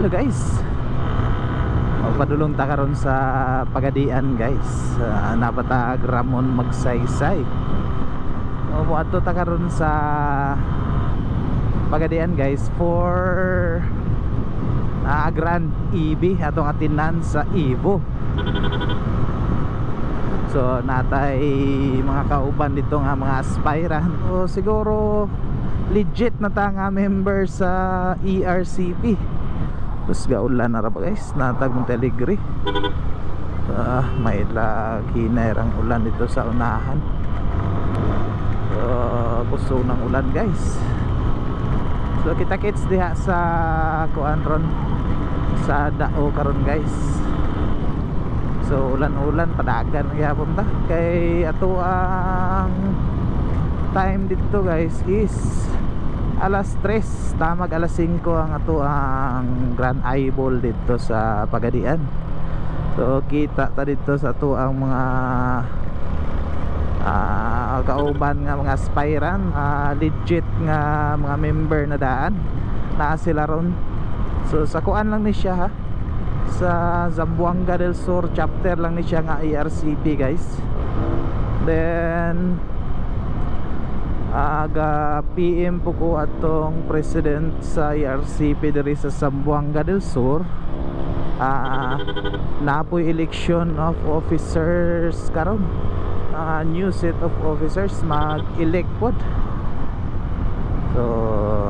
Hello guys, magpadulong ta karon sa Pagadian guys. Napatag Ramon magsaysay. Muadto ta karon sa Pagadian guys for Grand EV atong atinan sa Evo. So natay mga kauban dito nga mga aspirant o siguro legit na ta nga member sa ERCP. Tapos gaulan na ra ba guys, natag mong teligri. May lagi na irang ulan dito sa unahan. Gusto ng ulan guys. So kita kits diha sa kuan ron sa dao karon guys. So ulan-ulan padagan gyapon ta kay ato ang time dito guys is alas 3, tamag alas 5 ang ato ang Grand Eyeball dito sa Pagadian. So kita ta dito sa ato ang mga kauban nga mga aspirant, legit nga mga member na daan na sila ron. So sa kuan lang ni siya ha, sa Zamboanga del Sur chapter lang ni siya nga ERCP guys. Then aga PM po ko atong president sa ERCP diri sa Zamboanga del Sur. Napoy election of officers karon. New set of officers mag-elect pod. So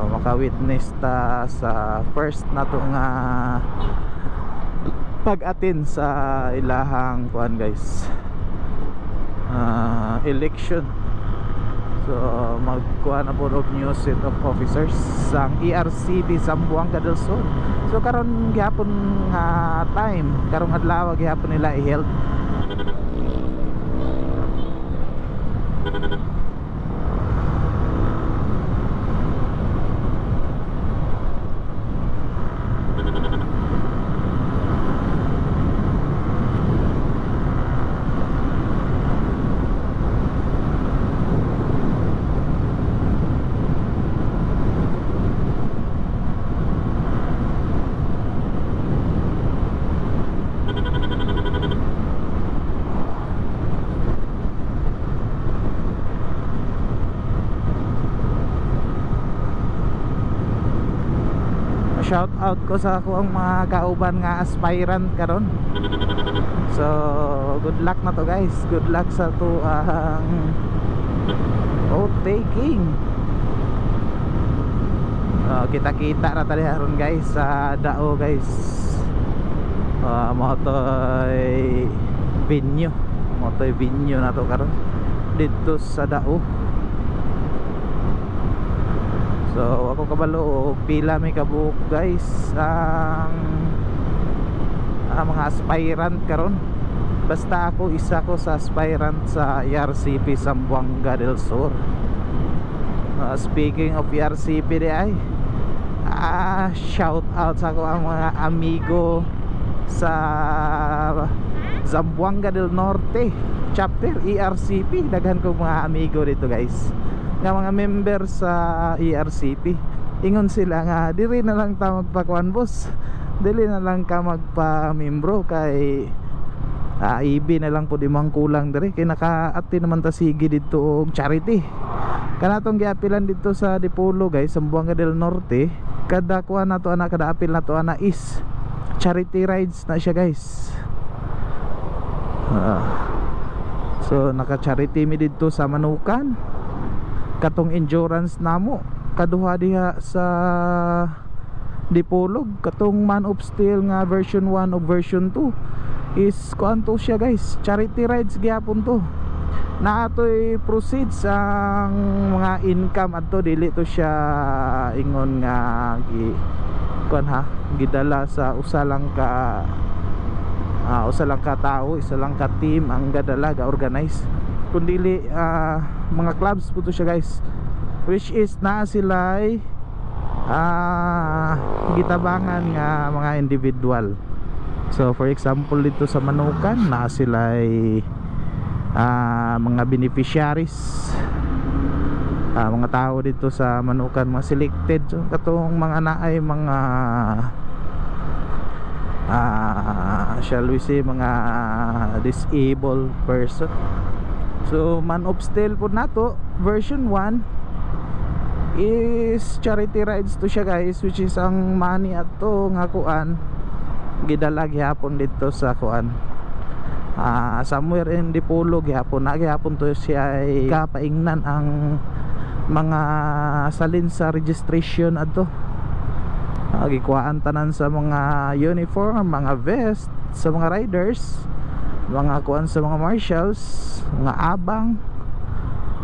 maka-witness ta sa first nato nga pag-attend sa ilahang kuan guys, election. So magkuha na po og new set of officers sa ERCP Zamboanga del Sur. So karon gihapon nga time, karong adlaw gihapon nila i-held. Shout out ko sa ako ang mga kauban nga aspirant karon. So good luck na to guys, good luck sa to ang vote taking. Kita-kita na tali haron guys sa dao guys. Motoy venue na to karon dito sa dao. So ako kabalo pila may kabuok guys ang mga aspirant karon. Basta ako isa ko sa aspirant sa ERCP Zamboanga del Sur. Speaking of ERCP di ay shout out sa ako ang mga amigo sa Zamboanga del Norte chapter ERCP. Daghan ko mga amigo dito guys nga mga member sa ERCP. Ingon sila nga diri na lang ta magpakuan boss, dili na lang ka magpa-membro kay EB na lang po di mang kulang diri kay nakaati naman ta sige dito og charity. Kanatong giapilan dito sa Dipolo guys, Zamboanga del Norte, kada kuan nato ana, kada apil nato ana is charity rides na siya guys. So naka-charity mi dito sa Manukan. Katong endurance namo kaduha diha sa Dipolog, katong Man of Steel nga version 1 o version 2 is kuan to siya guys, charity rides gyapon to. Na atoy proceeds ang mga income adto, dili to siya ingon nga kuan ha, gidala sa usa lang ka tao, isa lang ka team ang gadala ga organize, kundili mga clubs po to siya guys, which is na sila gitabangan nga mga individual. So for example dito sa Manukan na sila mga beneficiaries, mga tao dito sa Manukan, mga selected. So katong mga naay mga shall we say mga disabled person. So Man of Steel po nato version 1 is charity rides to siya guys, which is ang money ato nga kuan gidala gihapon dito sa kuan somewhere in Dipolo gihapon na gihapon to siya ay kapaingnan ang mga salin sa registration ato. Gikuhaan tanan sa mga uniform, mga vest sa mga riders, mga kuan sa mga marshals, mga abang.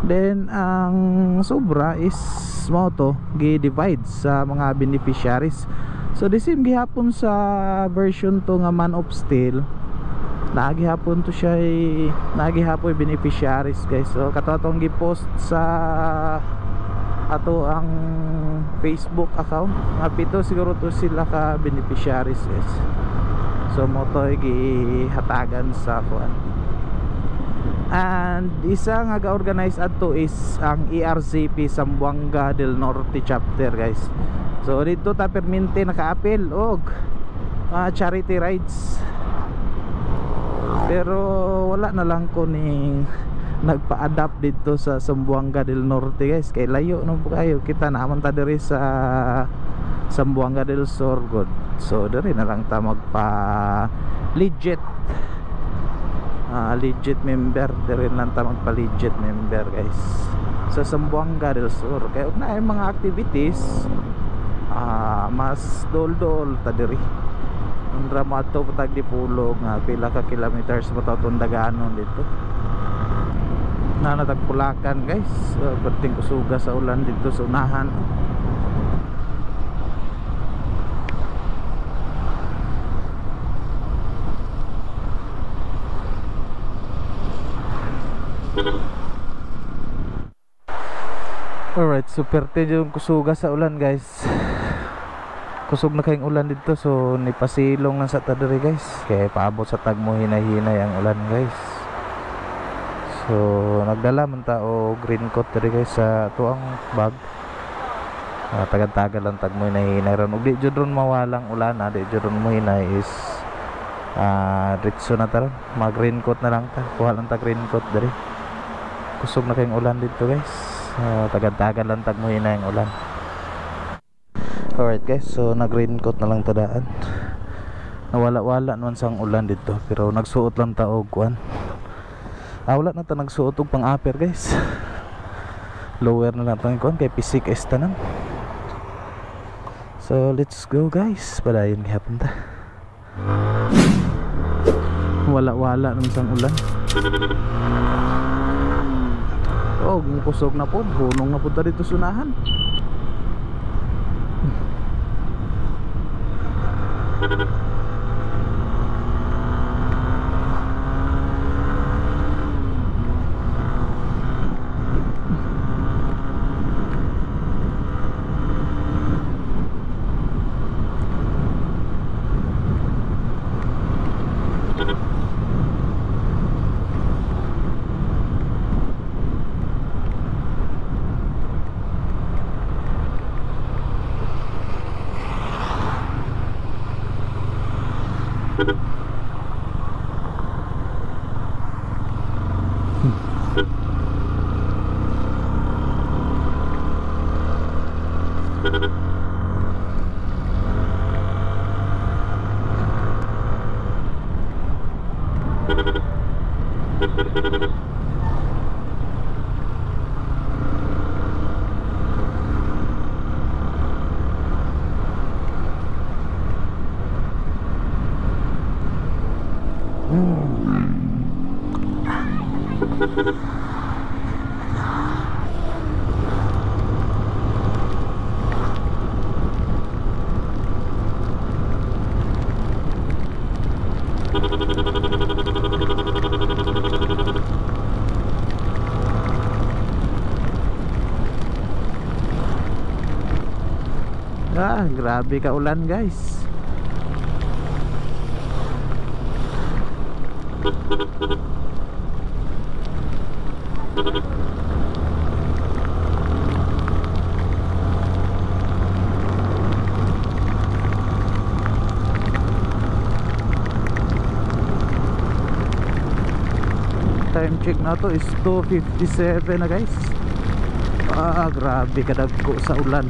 Then ang sobra is moto gi-divide sa mga beneficiaries. So the same gihapon sa version to nga Man of Steel, nagihapon to siya nagihapon beneficiaries guys. So katotong gi-post sa ato ang Facebook account nga pito siguro to sila ka beneficiaries guys. So mo to gihatagan sa kuan. And isa nga ga-organize ato is ang ERCP Zamboanga del Norte chapter guys. So dito ta permente naka-appeal og charity rides. Pero wala na lang ko ning nagpa-adapt dito sa Zamboanga del Norte guys, kay layo no po kayo. Kita naman ta diri sa Zamboanga del Sur god. So diri na lang ta magpa legit legit member, diri lang ta magpa legit member guys sa Zamboanga del Sur. Kay na ay mga activities mas dol-dol ta diri. Undra mo ato patag Dipolo nga pila ka kilometers mo ta tundaganon dito. Natagpulakan guys, berting kusuga sa ulan dito sa unahan. Alright, super yung kusuga sa ulan guys. Kusog na kayong ulan dito, so nipasilong lang sa tadiri guys, kaya paabot sa tagmo hinay-hinay ang ulan guys. So nagdala man ta o green coat diri guys sa tuang bag. Tagad-tagad lang tagmo hinay-hinay ron. Ug di jud ron mawalang ulan, di jud ron mo hinay is diretso na ta ron. Mag green coat na lang ta, kuha lang ta green coat diri. Kusog na kayong ulan dito guys. Tagad-tagad lang tagmo hinay ang ulan. Alright guys, so nag-raincoat na lang tadaan. Nawala-wala naman sang ulan dito, pero nagsuot lang ta og kuan. Wala na ta nagsuot og pang-upper guys. Lower na lang tang kuan kay pisik estanan. So let's go guys, padayon gihapon ta. Wala-wala naman sang ulan. Oh, kusog na po, hunong na po ta dito sunahan. Grabe ka ulan guys. time check na to is 2:57 na guys. Grabe kadagko sa ulan.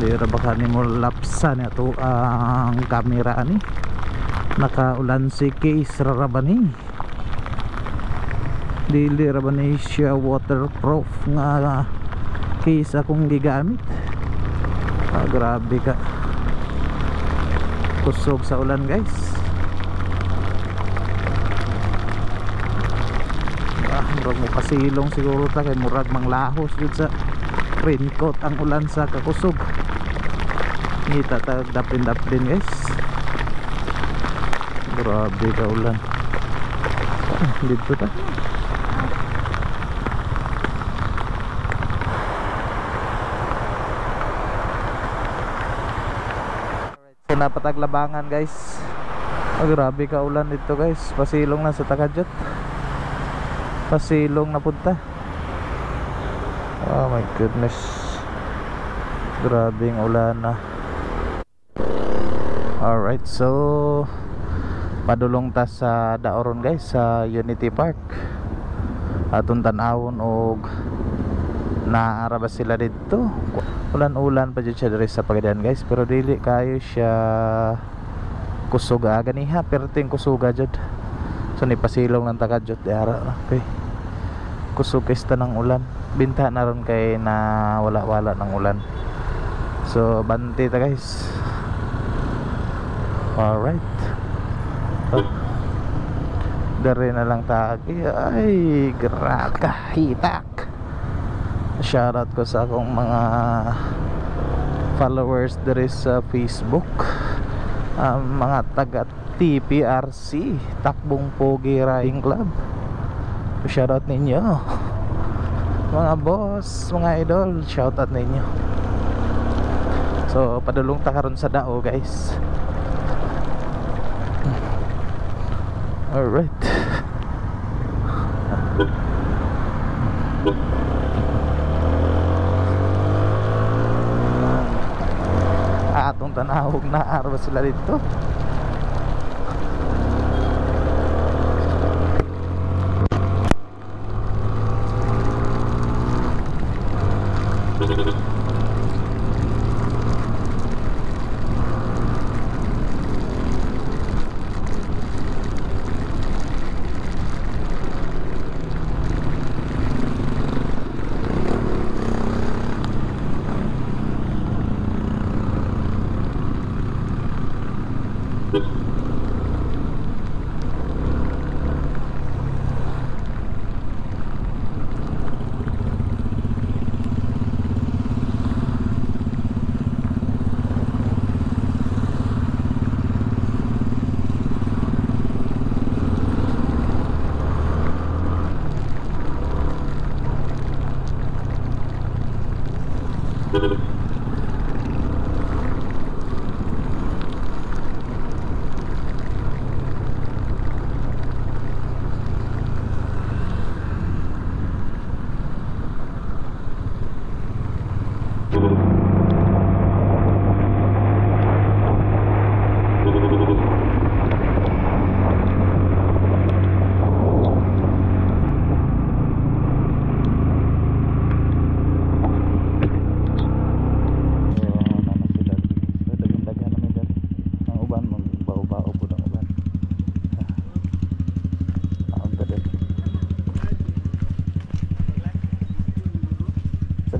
Dira baka ni mo lapsan ato ang camera ni nakaulan si case rarabani dili rabani siya waterproof nga case akong gigamit. Grabe ka kusog sa ulan guys. Murag mo kasilong siguro ta kay murag manglahos jud sa raincoat ang ulan sa kakusog. Ngita ta daplin guys. Grabe ka ulan. Dito ta. So napataglabangan guys. Grabe ka ulan dito guys. Pasilong na sa Takadjut. Pasilong na punta. Oh my goodness. Grabing ulan na. Alright, so padulong ta sa Daoron guys, sa Unity Park. Atong tan-awon og naara ba sila dito. Ulan-ulan pa jud siya diri sa Pagadian guys, pero dili kayo siya kusuga ganiha, pero ting kusuga jud. So ni pasilong lang Takadjut diara. Okay. Kusog kay ng ulan. Binta na ron kay na wala-wala ng ulan. So bante ta guys. Alright. Dari na lang tagi. Ay graka hitak. Shoutout ko sa akong mga followers dari sa Facebook, mga taga TPRC, Takbong Pogi Riding Club. Shoutout ninyo mga boss, mga idol. Shoutout ninyo. So padulong ta karon sa Dao guys. Alright. Atong tanawog na araw sila dito.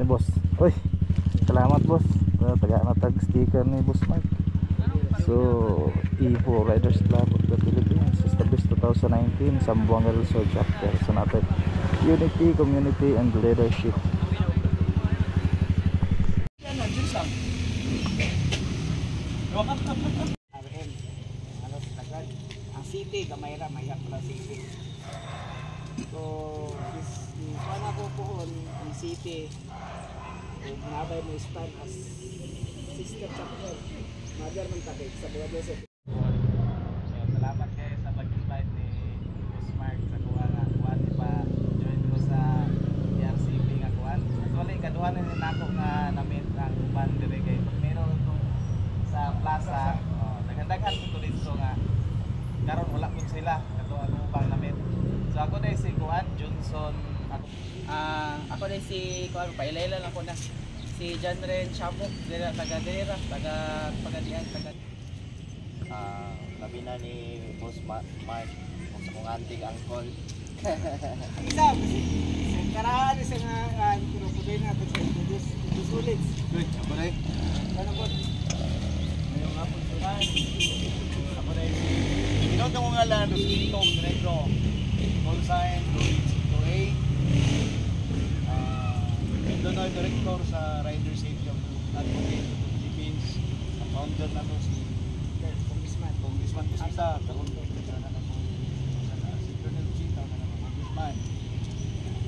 Boss. Uy, salamat boss. Taga na tag sticker ni Boss Mark. So, Evo Riders Club of the Philippines established 2019 Zamboanga Resort chapter sa natin Unity, Community and Leadership. Ang city, Gamayra, Mayak pala city. So, paano ko po ang city, nabay mo stand as sister chapter. Mother man takay sa buwan sa. So, salamat kayo sa pag-invite ni Boss Mark sa kuha nga kuha pa join ko sa ERCP nga kuha. Actually, kaduha na rin ako nga na-meet ang uban dire kay meron to sa plaza. Naghandagan ko dito nga karon Ako na si Juan Johnson. Ako din si Kuan, pailailan lang ko na. Si John Ren Chabok, taga Dera, taga Pagadian, taga. Labi na ni Boss Mark kung sa kong anting angkol. Isa, karaan sa nga pero pugay na sa sulit. Good, ako na Ano po? ngayong hapon sunan. Ako na ikaw ka mga lalo, Tom Negro. Call sign, 2A. Donor Director sa Rider Safety Advocate of the Philippines. Ang founder na to si Congressman Kusita.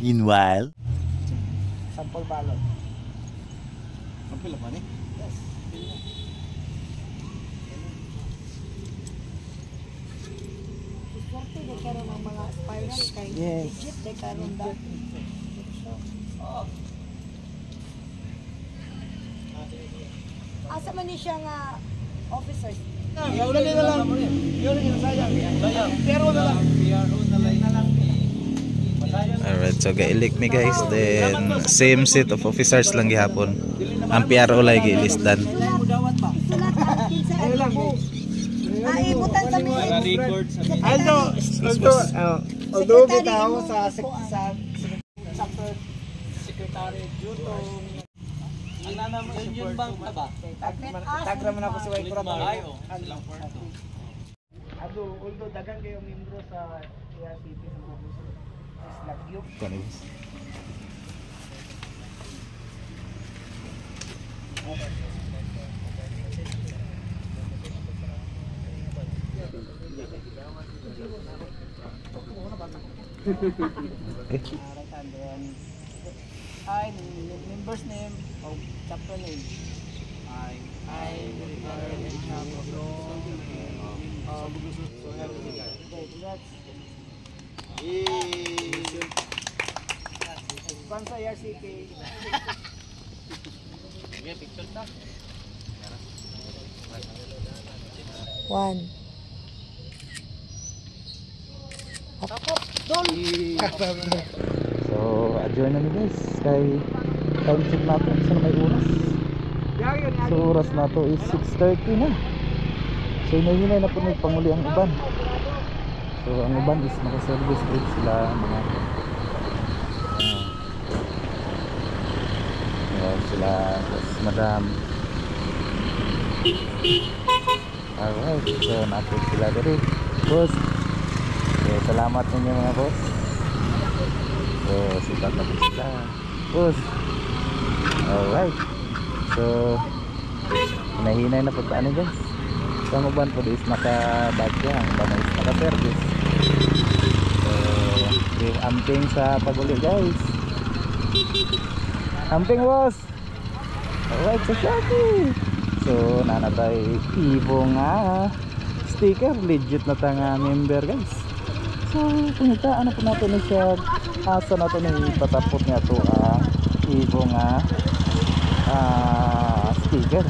Meanwhile, Sampol balot. Ang pila pa ni? Yes. Swerte de karon ang mga spiral kay Yes. legit de karon da. Asa man ni siya nga officers? Ulan na lang. Yun yung sayang. Sayang. Pero na lang. PRO na lang. Alright, so gailik mi guys. Then same set of officers lang gihapon. Ang PRO lay gilisdan. Mudawat pa. Sulat ang kinsa ang labo. Ibutan kami. Record sa Aldo, although bitaw sa Secretary Jutong. Ang nana mo yun bang ba? Tagra man ako sa Way Kurap. Ayo, silang porto. Although dagan kayo membro sa PRCP sa Mabuso. Lagyok. Hi, member's name, chapter name. I retired in Chamorro. Bansa RCP. One. So, adjourn na mi guys. Kay time check nato sa may oras. So, oras nato is 6:30 na. So, hinahinay na po nagpanguli ang uban. So, ang uban is naka-service break sila mga sila madam. Alright, so nato sila diri. Boss, okay, salamat ninyo mga boss. So, sikat na po sila. Boss. Alright. So, hinahinay na po tayo guys. So, ang uban po is naka-badge yan. Ang uban is naka-service. So, give amping sa paguli guys. Amping boss. Alright, so Shopee. So, nanatay Ivo nga sticker. Legit na tanga member guys. So, punitaan na po natin na siya. Asa na ito na ipatapot niya ito Ivo nga sticker.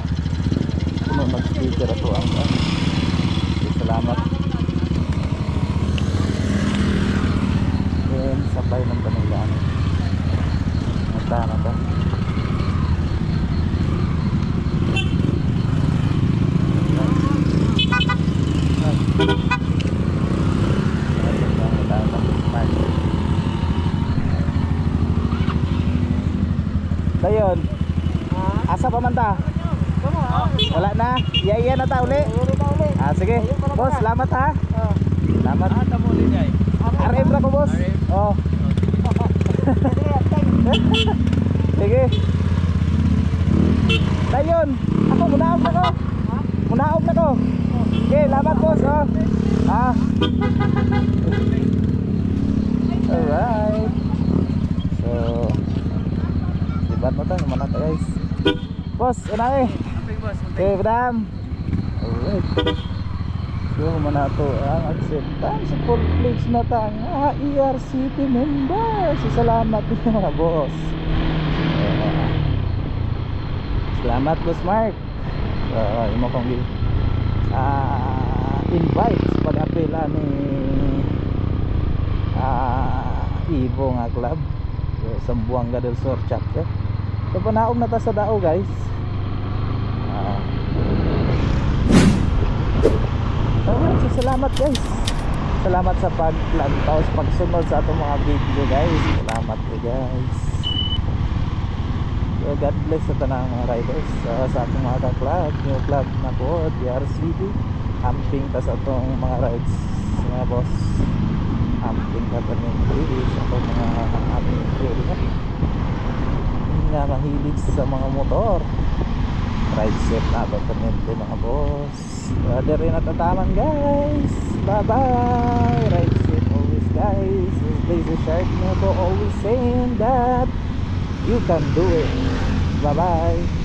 Kung mag-sticker ito ang salamat. Then, sabay ng panilaan. Nagtahan na ito. Dayon. Asa pa man ta? Wala na. Iya na ta uli. Sige. Boss, salamat ha. Salamat. Tamo ulit ay. RM ra ko boss. Oh. Sige. Dayon. Ako munaog na ko. Munaog na ko. Okay, salamat boss. Oh. Alright. So, dibat mo tayo, mana tayo guys. Boss, una eh. Okay, madam. Alright. So, mana to ang acceptance sa full flex na tang ERCP member. So, salamat din mga boss. Salamat boss Mark. So, imo kong invite sa pag-apela ni Ivo nga club. So, Zamboanga del Sur chapter. So panaog na ta sa dao guys. So salamat guys. Salamat sa paglantaw, sa pagsunod sa atong mga video guys. Salamat guys. So God bless sa tanang mga riders sa atong mga ka-club, new club na po, DRCP. Amping ta sa atong mga rides mga boss. Amping ta pa sa atong mga aming crew nga mahilig sa mga motor. Ride safe na ba mga boss. Brother rin natataman guys. Bye bye. Ride safe always guys. This Blazer Shark Moto always saying that you can do it. Bye bye.